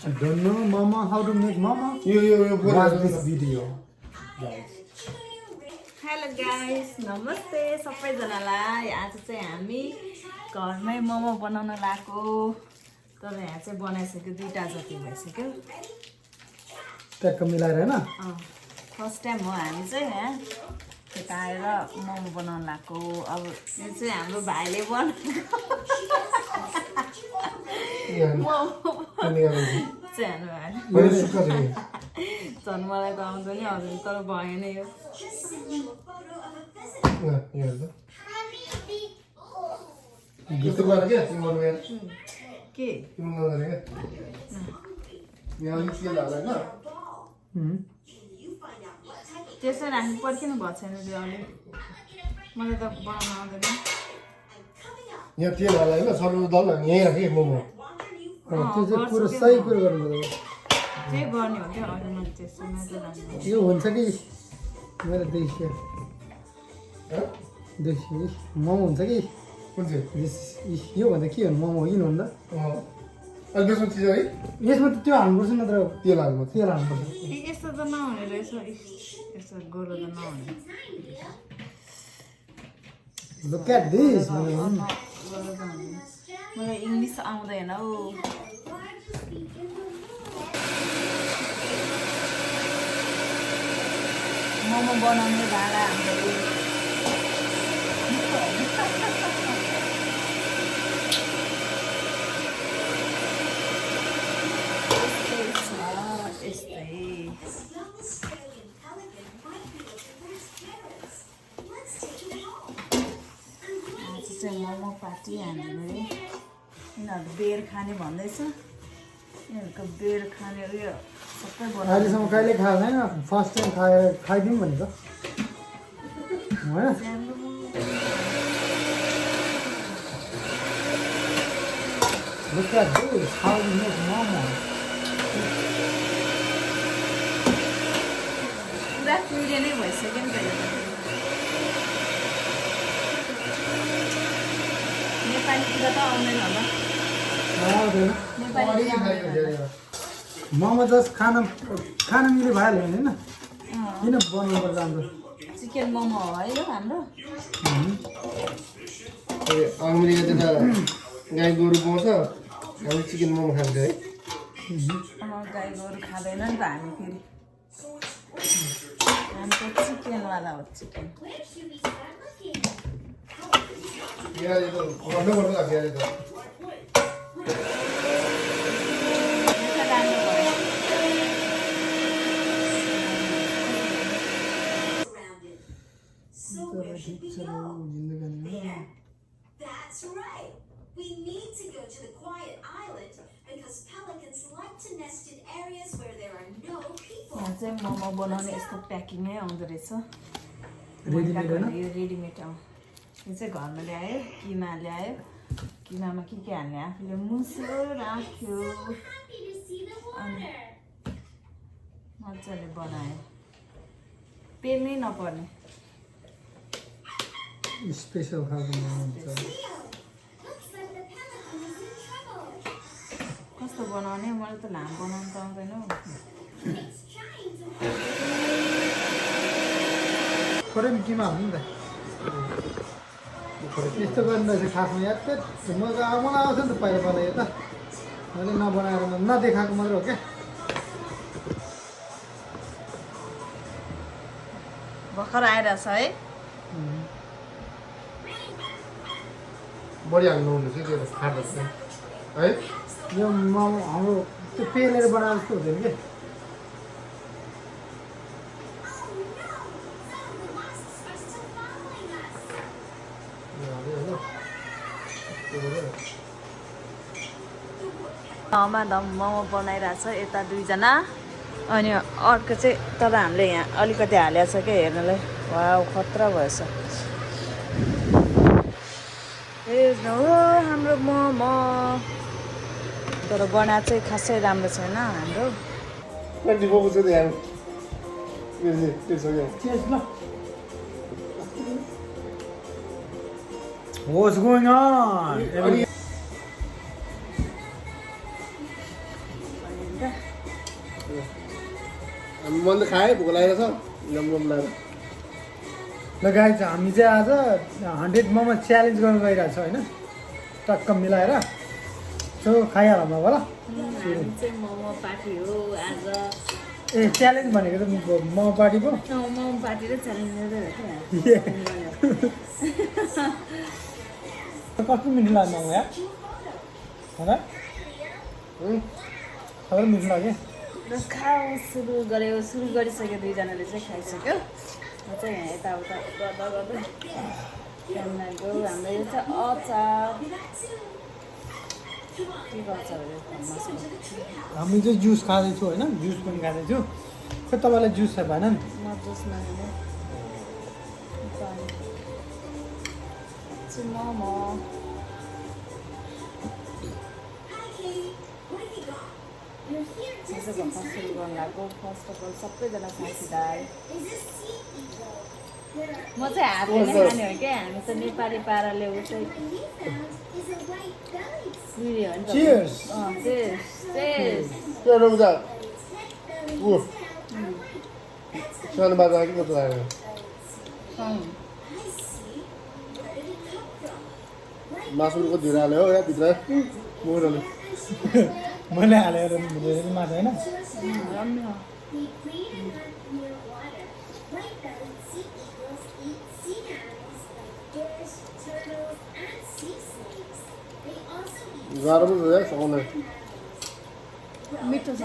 I don't know mama how to make mama. यो Watch this video, guys. Hello guys नमस्ते सबैजनालाई आज चाहिँ हामी घरमै मोमो बनाउन लागेको तर यहाँ चाहिँ बनाइसक्यो 2टा जति भइसक्यो ट्याक्क मिलाएर हैन फर्स्ट टाइम हो हामी चाहिँ यहाँ यता आएर मोमो बनाउन लागेको अब यो चाहिँ हाम्रो भाइले बनाएको मोमो चाहिँ हाम्रो भाइले झन् मलाई त आउँदैन हजुर तर भएन यो के त्यसै राख्नु पर्दैन भएको छैन त्यो अलिक मलाई त बनाउन आउँदैन यहाँ तेल हाल्यो होइन सर्वदल यहीँ राखेँ मोमो त्यो चाहिँ पुरो सही कुरो गर्नुपर्छ जे गर्ने हो क्या अरू मैले त्यसो मात्र राख्नु यो हुन्छ कि मेरो देशी मोमो हुन्छ कि कुन चाहिँ यो भन्दा के हो मोमो हो किन भन्दा अलिक बेसमा चिज है यसमा त त्यो हाल्नुपर्छ नत्र तेल हाल्नु तेल हाल्नुपर्छ यस्तो त नहुने रहेछ यस्तो गोलो त नहुने Look at this. मलाई इङ्ग्लिस आउँदैन हौ मोमो बनाउने भाँडा हाम्रो मोमो पार्टी हामीले यिनीहरू बेर खाने भन्दैछ यिनीहरूको बेर खाने उयो सबै अहिलेसम्म कहिले खाएको छैन फर्स्ट टाइम खाएर खाइदिउँ भनेको होइन Look at this, how you make momo. पुरा कुहिरे नै भइसक्यो नि त नेपालीतिर त आउँदैन होला आउँदैन मोमो जस्ट खान मिले भइहाल्यो होइन किन बनाउनु पर्छ हाम्रो चिकन मोमो हो है यो हाम्रो अमेरिका त्यता गाई गोरु पाउँछ हामी चिकन मोमो खान्छ है गाई गोरु खाँदैन नि त हामी फेरि हामी त चिकनवाला हो चिकन गर्नु लाग्छ अहिले त That's right. We need to go to the quiet island because pelicans like to nest in areas where there are no people. यहाँ चाहिँ मोमो बनाउने यस्तो प्याकिङै आउँदो रहेछ रेडिमेड होइन यो रेडिमेड आउँ यो चाहिँ घरमा ल्यायो किमा ल्यायो किमामा के हाल्ने आफूले मुस्यो राख्यो अनि मजाले बनायो पेल्नै नपर्ने स्पेसल खालको मोमो हुन्छ कस्तो बनाउने मलाई त लामो बनाउनु त आउँदैन हौ थोरै किमा हो नि त यस्तो गर्नु रहेछ खासमा याद त मलाई आउँछ नि त पहिला यो त मैले नबनाएर नदेखाएको मात्रै हो क्या भर्खर आइरहेछ है बढी हाल्नु हुँदैछ त्यो फाट्दैछ है यो मोमो हाम्रो त्यो पेलेर बनाएर जस्तो हुँदैन कि धमाधम मोमो बनाइरहेछ यता दुईजना अनि अर्को चाहिँ तर हामीले यहाँ अलिकति हालेको छ क्या हेर्नलाई वा खतरा भएछ हेर्नु हो हाम्रो मोमो तर बना चाहिँ खासै राम्रो छैन हाम्रो What's going on? मैले खाएँ भोक लागेको छ नम लागेर ल गाइज हामी चाहिँ आज 100 मोमो च्यालेन्ज गर्न गइरहेको छ होइन टक्क मिलाएर सो खाइहालौँ अब ल हामी चाहिँ मोमो पार्टी हो आज ए च्यालेन्ज भनेको त मोमो पार्टी पो मोमो पार्टी र च्यालेन्ज कस्तो मिठो लाग्यो मोमो यार होइन सबैलाई मिठो लाग्यो खाऊ सुरु गरिसक्यो दुईजनाले चाहिँ खाइसक्यो म चाहिँ यहाँ यताउता गर्दा गर्दै त्यहाँदेखिको हाम्रो यो चाहिँ अचार के गर्छ अरे हामी चाहिँ जुस खाँदैछु होइन जुस पनि खाँदैछु खै तपाईँलाई जुस छ भएन नि म जुसमा मोमो चाहिँ भर्खर सुरु गर्नु लाग्यो फर्स्ट अफ अल सबैजना साथीदार म चाहिँ हातले नै खाने हो क्या हामी त नेपाली पाराले ऊ चाहिँ उयो हो नि त Cheers. त्यो रुम्दा ऊ सानो बाजा कि कस्तो लाग्यो मासुको धिरा हाल्यो हो यहाँ भित्र मुरले मैले हालेर माछा होइन राम्रो The greater near water, white-bellied sea eagles eat sea animals like fish, turtles, and sea snakes. They also eat गाह्रो पनि भयो सघाउन मिठो छ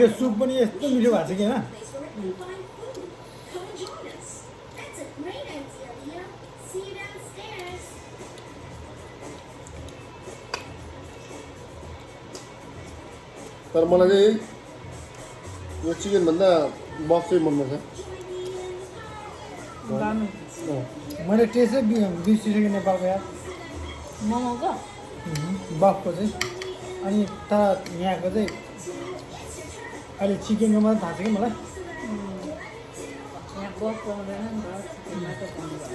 यो सुप पनि यस्तो मिठो भएको छ कि होइन place where we can find food. Come and join us. That's a great idea, Leo. See you downstairs. तर मलाई चाहिँ यो चिकनभन्दा बफ चाहिँ मनपर्छ मैले टेस्टै बिर्सिसकेँ नेपालको यार मोमोको बफको चाहिँ अनि तर यहाँको चाहिँ अहिले चिकनको मात्रै थाहा छ कि मलाई यहाँ बफ पाउँदैन नि त चिकनमा त पाउँदैन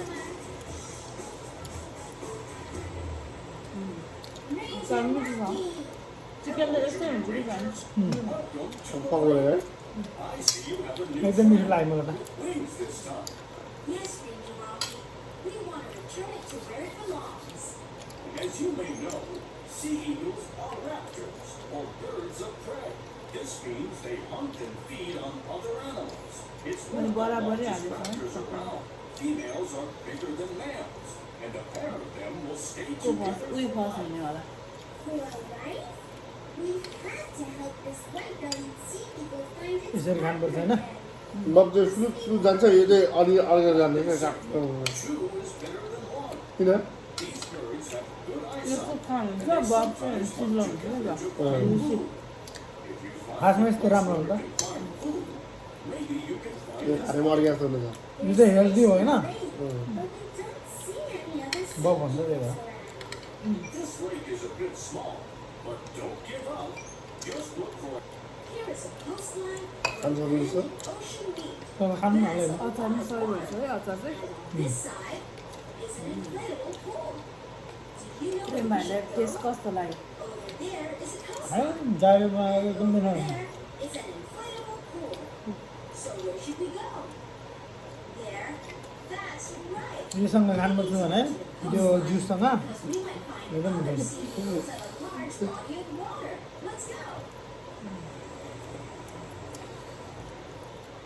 मिठो छ चिकन त यस्तै हुन्छ कि झन् पकाउने है एकदम मिठो लाग्यो मलाई त Yes, Baby Rocky. We want to return it to where it belongs. As you may know, sea eagles are raptors, or birds of prey. This means they hunt and feed on other animals. It's अनि one बराबरै largest हालेको raptors around. Females are bigger than males, and a pair of them will stay को first together. उयो first हुने होला For our life, we had to help this white-bellied sea eagle find its यसरी खानुपर्छ होइन बफ चाहिँ flute flute जान्छ यो चाहिँ अलि अलग जान्छ क्या Two is better than one. किन These birds have good यो eyesight. सुप खानुहुन्छ बफ चाहिँ सिलो हुन्छ नि त खासमा यस्तो राम्रो हुन्छ Maybe you can find यो खानेमा अलिक जस्तो हुन्छ यो चाहिँ हेल्दी हो होइन but we don't see any other बफ भन्छ त्यही भएर this lake is a bit small, but don't give up. Just look for Here is a coastline खानु सक्नुहुन्छ ocean beach. तपाईँ खानु न हालेर अचार नि सही हुन्छ है अचार चाहिँ This side is an inflatable pool. Do you know त्यो भाइलाई टेस्ट कस्तो लाग्यो over there is a coastline? है जाडो बनाएको एकदम मिठो हुन्छ There is an inflatable pool. So where should we go? There. That's right. योसँग खानुपर्छ भने त्यो जुससँग We might find एकदम other मिठो sea eagles at a large body of water. Let's go.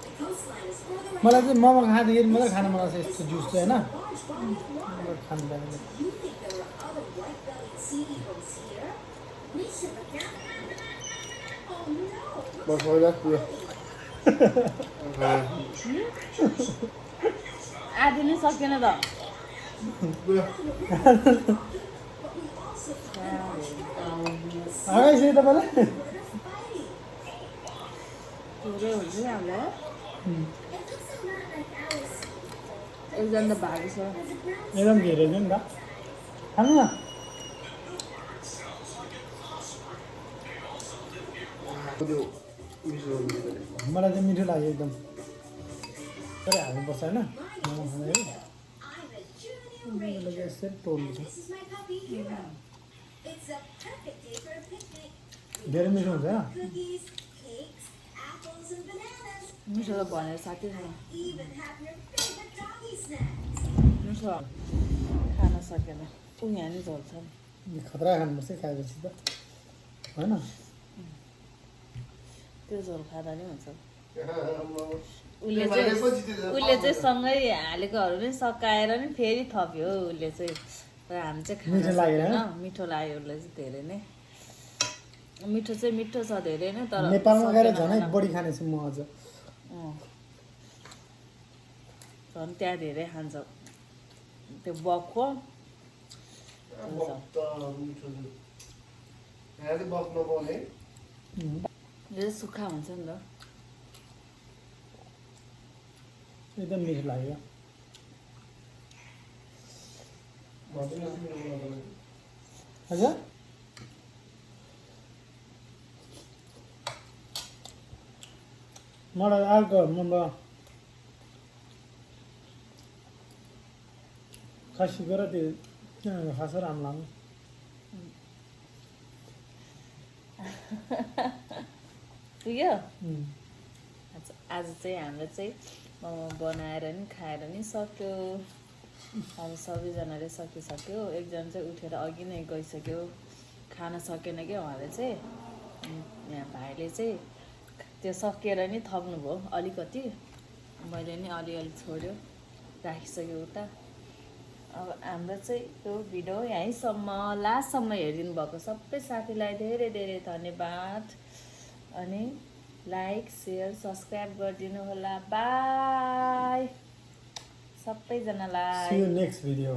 The coastline is further मलाई चाहिँ मोमो खाँदाखेरि मात्रै खानु मन लाग्छ यस्तो जुस चाहिँ होइन large body of water. खानु जाँदैन You think there are other white-bellied sea eagles here? We should look out. Oh no! बस होइन यो आधी नै सकेन त आएपछि तपाईँलाई पुरै हुन्छ नि हामीलाई It looks a lot like our sea. एकजना त भागी छ एकदम धेरै थियो नि त खानु न त्यो मिठो हुन्छ मलाई चाहिँ मिठो लाग्यो एकदम तर हाल्नुपर्छ होइन मोमो खाँदाखेरि I'm a junior यसरी तोड्नु छ This is my puppy Hero. It's a perfect day for a picnic. धेरै मिठो हुन्छ होइन? cookies, cakes, apples, and bananas. मिठो त भनेर साथीसँग Even have your favorite doggy snacks. मिठो खान सकेन ऊ यहाँ नि झोल्छ नि यो खतरा खानुपर्छ है खाएपछि त होइन? त्यो झोल खाँदा नि हुन्छ आम्मा। उसले त्यो चाहिँ भनेपछि त्यो उसले चाहिँ सँगै हालेकोहरू नै सकाएर नि फेरि थप्यो उसले चाहिँ र हामी चाहिँ खान मिठो लाग्यो, सकेन मिठो लाग्यो उसलाई चाहिँ धेरै नै मिठो चाहिँ मिठो छ धेरै नै तर नेपालमा गएर सकेन झनै खान। बढी खानेछु म अझ। अँ। झन् त्यहाँ धेरै खान्छ त्यो बक्खो बक्त मिठो छ। यहाँ चाहिँ बक् नपाउने है। यो चाहिँ सुक्खा हुन्छ नि त एकदम मिठो लाग्यो। भन्छ नि मिठो बनाउनु। हजुर? मलाई अर्को खसीको र त्यो खासै राम्रो लाग्यो। पुग्यो उम्. आज चाहिँ हाम्रो चाहिँ मोमो बनाएर नि खाएर नि सक्यो अब सबैजनाले सकिसक्यो एकजना चाहिँ उठेर अघि नै गइसक्यो खान सकेन क्या उहाँले चाहिँ अनि यहाँ भाइले चाहिँ त्यो सकिएर नि थप्नुभयो अलिकति मैले नि अलिअलि छोड्यो राखिसक्यो उता अब हाम्रो चाहिँ त्यो भिडियो यहीँसम्म लास्टसम्म हेरिदिनु भएको सबै साथीलाई धेरै धेरै धन्यवाद अनि लाइक सेयर सब्सक्राइब गरिदिनु होला बाई सबैजनालाई See you next video.